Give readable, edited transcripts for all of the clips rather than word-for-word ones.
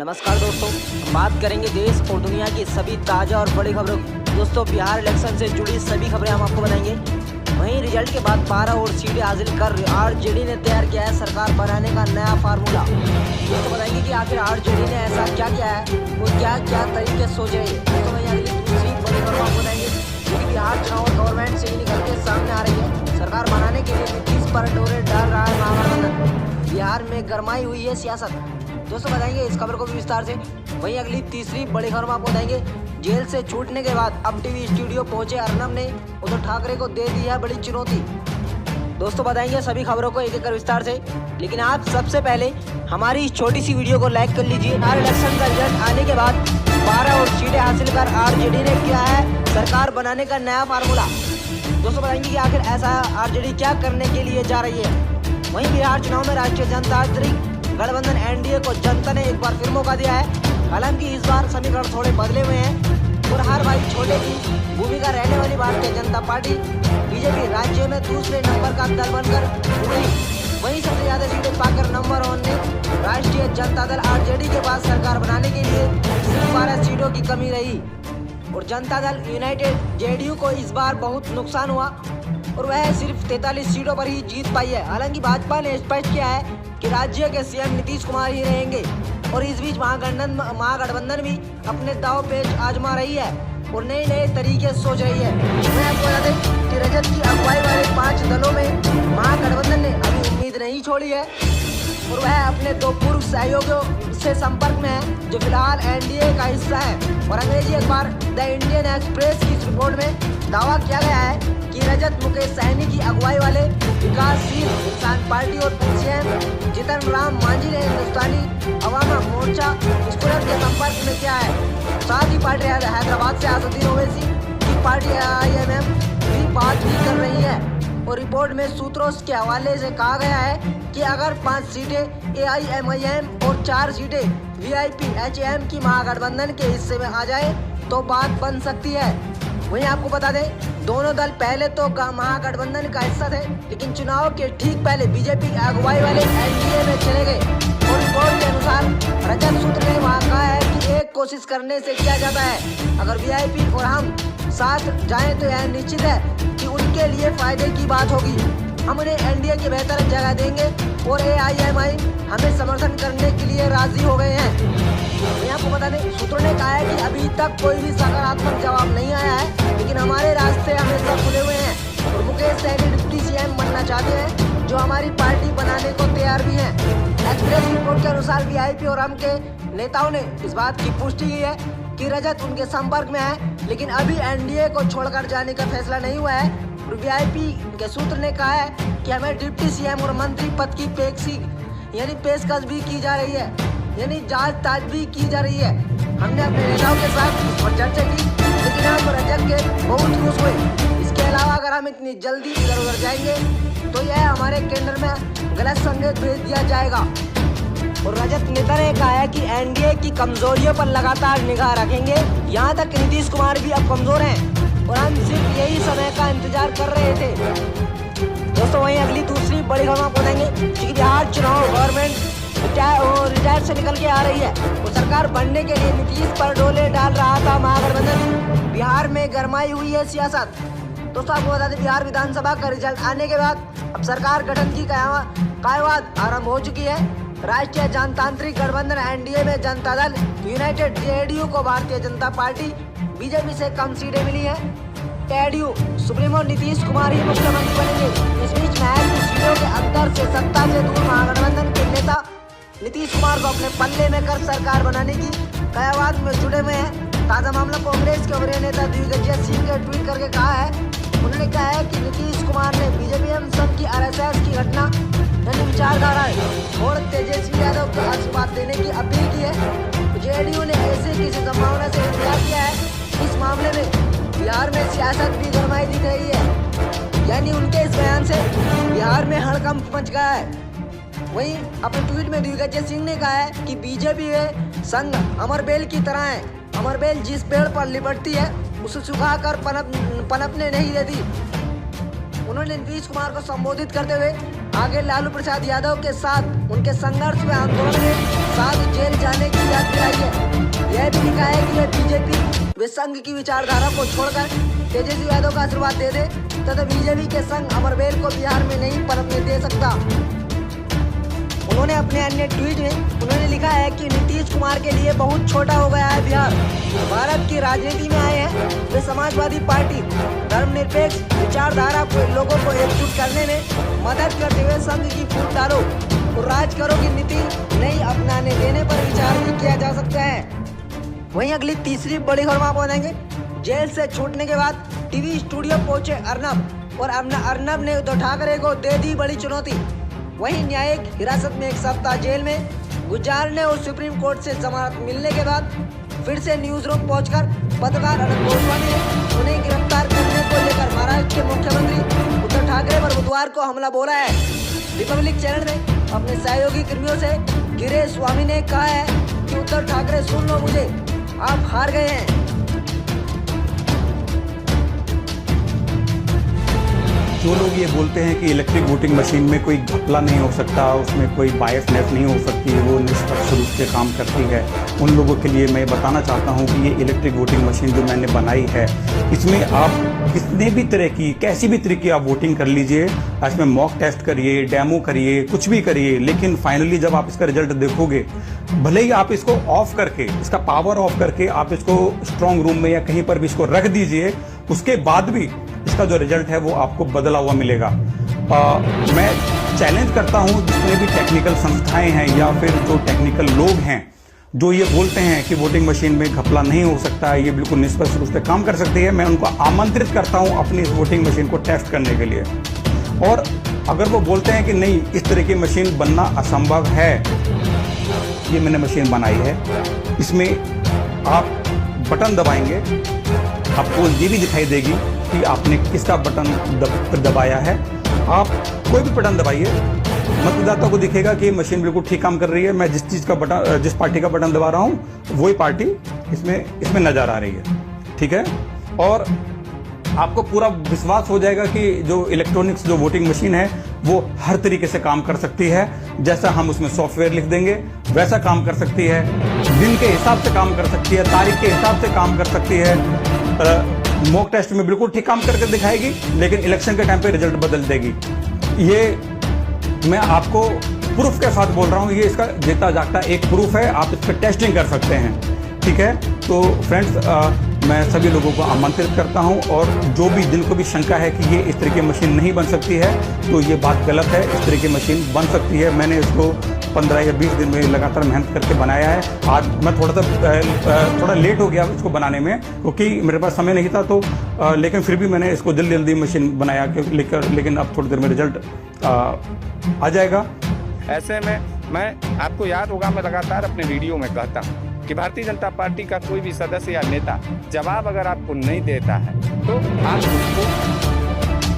नमस्कार दोस्तों, हम बात करेंगे देश और दुनिया की सभी ताज़ा और बड़ी खबरों की। दोस्तों, बिहार इलेक्शन से जुड़ी सभी खबरें हम आपको बताएंगे। वहीं रिजल्ट के बाद 12 और सीटें हासिल कर आरजेडी ने तैयार किया है सरकार बनाने का नया फार्मूला। दोस्तों, बताएंगे कि आखिर आरजेडी ने ऐसा क्या किया है और क्या क्या तरीके सोच रही है। दोस्तों, वहीं अगली दूसरी बड़ी खबर आपको बताएंगे कि बिहार चुनाव गवर्नमेंट से ही निकल के सामने आ रही है। सरकार बनाने के लिए नीतीश पर डोरे डाल रहा है महागठबंधन। बिहार में गरमाई हुई है सियासत। दोस्तों, बताएंगे इस खबर को भी विस्तार से। वहीं अगली तीसरी बड़ी खबर आपको बताएंगे, जेल से छूटने के बाद अब टीवी स्टूडियो पहुंचे अर्नब ने उद्धव ठाकरे को दे दी है बड़ी चुनौती। दोस्तों, बताएंगे सभी खबरों को एक एक कर विस्तार से, लेकिन आप सबसे पहले हमारी इस छोटी सी वीडियो को लाइक कर लीजिए। बिहार इलेक्शन का रिजल्ट आने के बाद 12 और सीटें हासिल कर आरजेडी ने किया है सरकार बनाने का नया फार्मूला। दोस्तों, बताएंगे कि आखिर ऐसा आरजेडी क्या करने के लिए जा रही है। वहीं बिहार चुनाव में राष्ट्रीय जनतांत्रिक गठबंधन एनडीए को जनता ने एक बार फिर मौका दिया है। हालांकि इस बार समीकरण थोड़े बदले हुए हैं और हर भाई छोटे की भूमिका रहने वाली भारतीय जनता पार्टी बीजेपी राज्य में दूसरे नंबर का दल बनकर उभरी। वहीं सबसे ज्यादा सीटें पाकर नंबर 1 ने राष्ट्रीय जनता दल आरजेडी के पास सरकार बनाने के लिए सिर्फ 12 सीटों की कमी रही और जनता दल यूनाइटेड जेडीयू को इस बार बहुत नुकसान हुआ और वह सिर्फ 43 सीटों पर ही जीत पाई है। हालांकि भाजपा ने स्पष्ट किया है कि राज्य के सीएम नीतीश कुमार ही रहेंगे और इस बीच महागठबंधन भी अपने दांव पेच आजमा रही है और नए नए तरीके सोच रही है। मैं आपको बता दें कि रजत की अगुवाई वाले 5 दलों में महागठबंधन ने अभी उम्मीद नहीं छोड़ी है और वह अपने 2 पूर्व सहयोगियों से संपर्क में है जो फिलहाल एनडीए का हिस्सा है। और अंग्रेजी अखबार द इंडियन एक्सप्रेस की रिपोर्ट में दावा किया गया है कि रजत मुकेश सहनी की अगुवाई वाले विकासशील इंसान पार्टी और सीएम जीतन राम मांझी ने हिंदुस्तानी अवाम मोर्चा स्टूडेंट के संपर्क में किया है। साथ ही पार्टी हैदराबाद से असदुद्दीन ओवैसी की पार्टी आईएमएम भी बात भी कर रही है और रिपोर्ट में सूत्रों के हवाले से कहा गया है कि अगर 5 सीटें एआईएमआईएम और 4 सीटें वीआईपी-एचएम की महागठबंधन के हिस्से में आ जाए तो बात बन सकती है। वहीं आपको बता दें दोनों दल पहले तो महागठबंधन का हिस्सा थे, लेकिन चुनाव के ठीक पहले बीजेपी की अगुवाई वाले एनडीए में चले गए और रिपोर्ट के अनुसार रजत सूत्र ने वहाँ कहा है कि एक कोशिश करने से किया जाता है। अगर वीआईपी और हम साथ जाएं तो यह निश्चित है कि उनके लिए फायदे की बात होगी। हम उन्हें एनडीए की बेहतर जगह देंगे और एआईएमआई हमें समर्थन करने के लिए राजी हो गए हैं। मैं आपको बता दें सूत्रों ने कहा है कि अभी तक कोई भी सकारात्मक जवाब नहीं आया है, लेकिन हमारे रास्ते हमेशा खुले हुए हैं और मुकेश सहनी डिप्टी सीएम बनना चाहते हैं जो हमारी पार्टी बनाने को तैयार भी हैं। एक्सप्रेस रिपोर्ट के अनुसार वीआईपी और हम के नेताओं ने इस बात की पुष्टि की है कि रजत उनके संपर्क में है, लेकिन अभी एनडीए को छोड़कर जाने का फैसला नहीं हुआ है। और वीआईपी के सूत्र ने कहा है कि हमें डिप्टी सीएम और मंत्री पद की पेशकश भी की जा रही है, यानी जांच ताज भी की जा रही है। हमने अपने नेताओं के साथ इस पर चर्चा की, लेकिन हम रजत के बहुत खुश हुए। इसके अलावा अगर हम इतनी जल्दी इधर उधर जाएंगे तो यह हमारे केंद्र में गलत संकेत भेज दिया जाएगा। और रजत नेता ने कहा है कि एनडीए की कमजोरियों पर लगातार निगाह रखेंगे। यहाँ तक नीतीश कुमार भी अब कमजोर हैं और हम सिर्फ यही समय का इंतजार कर रहे थे। दोस्तों, वहीं अगली दूसरी बड़ी खबर आपको देंगे कि बिहार चुनाव गवर्नमेंट रिटायर से निकल के आ रही है और सरकार बनने के लिए नीतीश पर डोले डाल रहा था महागठबंधन। बिहार में गरमाई हुई है सियासत। दोस्तों, आपको बता दें बिहार विधानसभा का रिजल्ट आने के बाद अब सरकार गठन की कायवाद आरंभ हो चुकी है। राष्ट्रीय जनतांत्रिक गठबंधन एनडीए में जनता दल यूनाइटेड जेडीयू को भारतीय जनता पार्टी बीजेपी से कम सीटें मिली हैं। जेडीयू सुप्रीमो नीतीश कुमार ही मुख्यमंत्री बनेंगे। इस बीच महज कुछ सीटों के अंतर से सत्ता से दूर महागठबंधन के नेता नीतीश कुमार को अपने पल्ले में कर सरकार बनाने की कयावत में जुटे हुए हैं। ताजा मामला कांग्रेस के वरीय नेता दिग्विजय सिंह ने ट्वीट करके कहा है। उन्होंने कहा है कि नीतीश कुमार ने बीजेपी एवं संघ की आरएसएस की घटना यानी विचारधारा और तेजस्वी यादव को आशीर्वाद देने की अपील की है। जेडीयू ने ऐसे किसी संभावना से इनकार किया है। इस मामले में बिहार में सियासत भी गरमाई दिख रही है, यानी उनके इस बयान से बिहार में हड़कंप मच गया है। वहीं अपने ट्वीट में दिग्विजय सिंह ने कहा है कि बीजेपी व संघ अमरबेल की तरह है। अमरबेल जिस पेड़ पर लिपटती है उसे सुखाकर पनपने नहीं देती। उन्होंने नीतीश कुमार को संबोधित करते हुए आगे लालू प्रसाद यादव के साथ उनके संघर्ष व आंदोलन में साथ जेल जाने की याद दिलाई है। यह भी लिखा है कि बीजेपी वे संघ की विचारधारा को छोड़कर तेजस्वी यादव का आशीर्वाद दे दे तथा बीजेपी के संघ अमरवेल को बिहार में नहीं पनपने दे सकता। उन्होंने अपने अन्य ट्वीट में उन्होंने लिखा है कि नीतीश कुमार के लिए बहुत छोटा हो गया है बिहार। भारत की राजनीति में आए हैं वे समाजवादी पार्टी धर्मनिरपेक्ष विचारधारा को लोगों को एकजुट करने में मदद करते हुए संघ की फूट डालो और राज करो की नीति नहीं अपनाने देने पर विचार भी किया जा सकता है। वहीं अगली तीसरी बड़ी खबर आप बताएंगे। जेल से छूटने के बाद टीवी स्टूडियो पहुंचे अर्नब और अर्नब ने उद्धव ठाकरे को दे दी बड़ी चुनौती। वहीं न्यायिक हिरासत में 1 सप्ताह जेल में गुजारने और सुप्रीम कोर्ट से जमानत मिलने के बाद फिर से न्यूज रूम पहुंचकर पत्रकार अनंत गोस्वामी ने उन्हें गिरफ्तार करने को लेकर महाराष्ट्र के मुख्यमंत्री उद्धव ठाकरे पर बुधवार को हमला बोला है। रिपब्लिक चैनल ने अपने सहयोगी कर्मियों से गिरीश स्वामी ने कहा है कि उद्धव ठाकरे सुन लो मुझे, आप हार गए हैं। जो लोग ये बोलते हैं कि इलेक्ट्रिक वोटिंग मशीन में कोई घपला नहीं हो सकता, उसमें कोई बायसनेस नहीं हो सकती, वो निष्पक्ष रूप से काम करती है, उन लोगों के लिए मैं बताना चाहता हूँ कि ये इलेक्ट्रिक वोटिंग मशीन जो मैंने बनाई है, इसमें आप कितने भी तरह की कैसी भी तरह की आप वोटिंग कर लीजिए, इसमें मॉक टेस्ट करिए, डेमो करिए, कुछ भी करिए, लेकिन फाइनली जब आप इसका रिजल्ट देखोगे, भले ही आप इसको ऑफ करके, इसका पावर ऑफ करके आप इसको स्ट्रांग रूम में या कहीं पर भी इसको रख दीजिए, उसके बाद भी इसका जो रिजल्ट है वो आपको बदला हुआ मिलेगा। मैं चैलेंज करता हूं जितने भी टेक्निकल संस्थाएं हैं या फिर जो टेक्निकल लोग हैं जो ये बोलते हैं कि वोटिंग मशीन में घपला नहीं हो सकता, ये बिल्कुल निष्पक्ष रूप से काम कर सकती है, मैं उनको आमंत्रित करता हूं अपनी इस वोटिंग मशीन को टेस्ट करने के लिए। और अगर वो बोलते हैं कि नहीं इस तरह की मशीन बनना असंभव है, ये मैंने मशीन बनाई है, इसमें आप बटन दबाएंगे, आपको ये भी दिखाई देगी कि आपने किसका बटन दबाया है। आप कोई भी बटन दबाइए, मतदाता को दिखेगा कि मशीन बिल्कुल ठीक काम कर रही है, मैं जिस पार्टी का बटन दबा रहा हूं वही पार्टी इसमें नजर आ रही है, ठीक है। और आपको पूरा विश्वास हो जाएगा कि जो इलेक्ट्रॉनिक्स जो वोटिंग मशीन है वो हर तरीके से काम कर सकती है, जैसा हम उसमें सॉफ्टवेयर लिख देंगे वैसा काम कर सकती है, दिन के हिसाब से काम कर सकती है, तारीख के हिसाब से काम कर सकती है, मॉक टेस्ट में बिल्कुल ठीक काम करके दिखाएगी, लेकिन इलेक्शन के टाइम पे रिजल्ट बदल देगी। ये मैं आपको प्रूफ के साथ बोल रहा हूँ, ये इसका जीता जागता एक प्रूफ है, आप इस पर टेस्टिंग कर सकते हैं, ठीक है। तो फ्रेंड्स, मैं सभी लोगों को आमंत्रित करता हूं, और जो भी जिनको भी शंका है कि ये इस तरह की मशीन नहीं बन सकती है, तो ये बात गलत है, इस तरह की मशीन बन सकती है। मैंने इसको 15 या 20 दिन में लगातार मेहनत करके बनाया है। आज मैं थोड़ा लेट हो गया इसको बनाने में, क्योंकि मेरे पास समय नहीं था, तो लेकिन फिर भी मैंने इसको जल्दी मशीन बनाया लेकिन अब थोड़ी देर में रिजल्ट आ जाएगा। ऐसे में मैं आपको याद होगा, मैं लगातार अपने वीडियो में कहता हूँ कि भारतीय जनता पार्टी का कोई भी सदस्य या नेता जवाब अगर आपको नहीं देता है तो आप उसको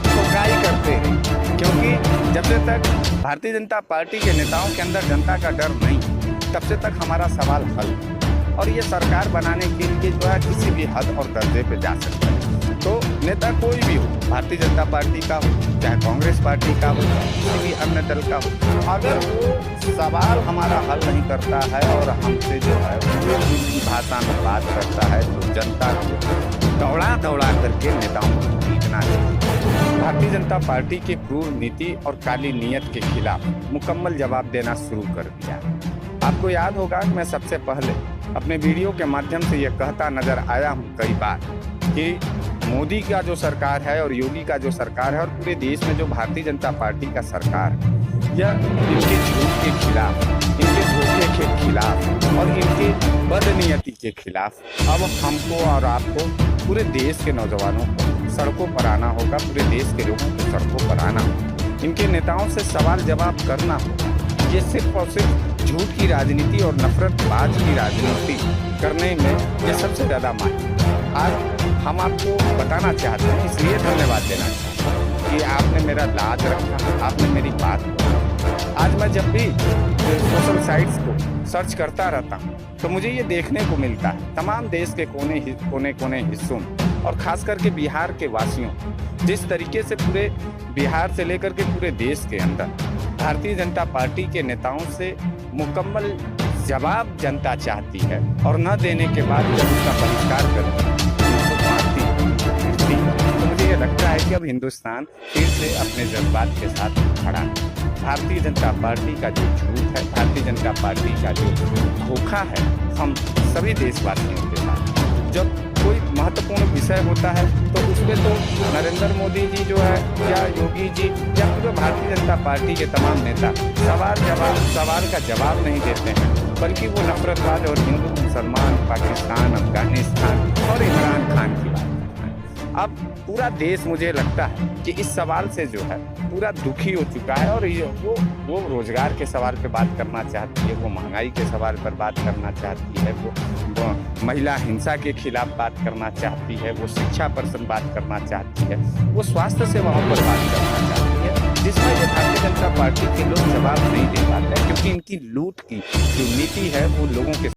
ठुकराई करते हैं, क्योंकि जब से तक भारतीय जनता पार्टी के नेताओं के अंदर जनता का डर नहीं, तब से तक हमारा सवाल हल। और ये सरकार बनाने के लिए जो है किसी भी हद और दर्जे पे जा सकता है। तो नेता कोई भी हो, भारतीय जनता पार्टी का हो, चाहे कांग्रेस पार्टी का हो, किसी भी अन्य दल का हो, अगर वो सवाल हमारा हल नहीं करता है और हमसे जो है वो दूसरी भाषा में बात करता है, तो जनता को दौड़ा करके नेताओं को जीतना चाहिए। भारतीय जनता पार्टी की क्रूर नीति और काली नीयत के खिलाफ मुकम्मल जवाब देना शुरू कर दिया। आपको याद होगा कि मैं सबसे पहले अपने वीडियो के माध्यम से ये कहता नजर आया हूँ कई बार कि मोदी का जो सरकार है और योगी का जो सरकार है और पूरे देश में जो भारतीय जनता पार्टी का सरकार है, यह इनके झूठ के खिलाफ, इनके धोखे के खिलाफ और इनके बदनीयती के खिलाफ अब हमको और आपको पूरे देश के नौजवानों को सड़कों पर आना होगा, पूरे देश के लोगों को सड़कों पर आना होगा, इनके नेताओं से सवाल जवाब करना होगा। ये सिर्फ और सिर्फ झूठ की राजनीति और नफरतबाज की राजनीति करने में ये सबसे ज़्यादा माहिर। आज हम आपको बताना चाहते हैं, इसलिए धन्यवाद देना चाहते हैं कि आपने मेरा लाज रखा, आपने मेरी बात आज मैं जब भी सोशल साइट्स को सर्च करता रहता हूँ तो मुझे ये देखने को मिलता है तमाम देश के कोने हिस्सों में और खास करके बिहार के वासियों, जिस तरीके से पूरे बिहार से लेकर के पूरे देश के अंदर भारतीय जनता पार्टी के नेताओं से मुकम्मल जवाब जनता चाहती है और न देने के बाद जब उसका बहिष्कार करती है तो मारती है। तो मुझे ये लगता है कि अब हिंदुस्तान फिर से अपने जज्बात के साथ खड़ा है। भारतीय जनता पार्टी का जो झूठ है, भारतीय जनता पार्टी का जो धोखा है, हम सभी देशवासियों के साथ जब कोई महत्वपूर्ण विषय होता है तो उस पर तो नरेंद्र मोदी जी जो है या योगी जी या पूरे भारतीय जनता पार्टी के तमाम नेता सवाल का जवाब नहीं देते हैं, बल्कि वो नफरतवाद और हिंदू मुसलमान, पाकिस्तान, अफगानिस्तान और इमरान खान की बात करते हैं। अब पूरा देश मुझे लगता है कि इस सवाल से जो है पूरा दुखी हो चुका है और वो रोजगार के सवाल पे बात करना चाहती है, वो महंगाई के सवाल पर बात करना चाहती है, वो महिला हिंसा के खिलाफ बात करना चाहती है, वो शिक्षा पर बात करना चाहती है, वो स्वास्थ्य सेवाओं पर बात करना चाहती है, जिसमें ये भारतीय जनता पार्टी के लोग जवाब नहीं दे पाते हैं क्योंकि इनकी लूट की जो नीति है वो लोगों के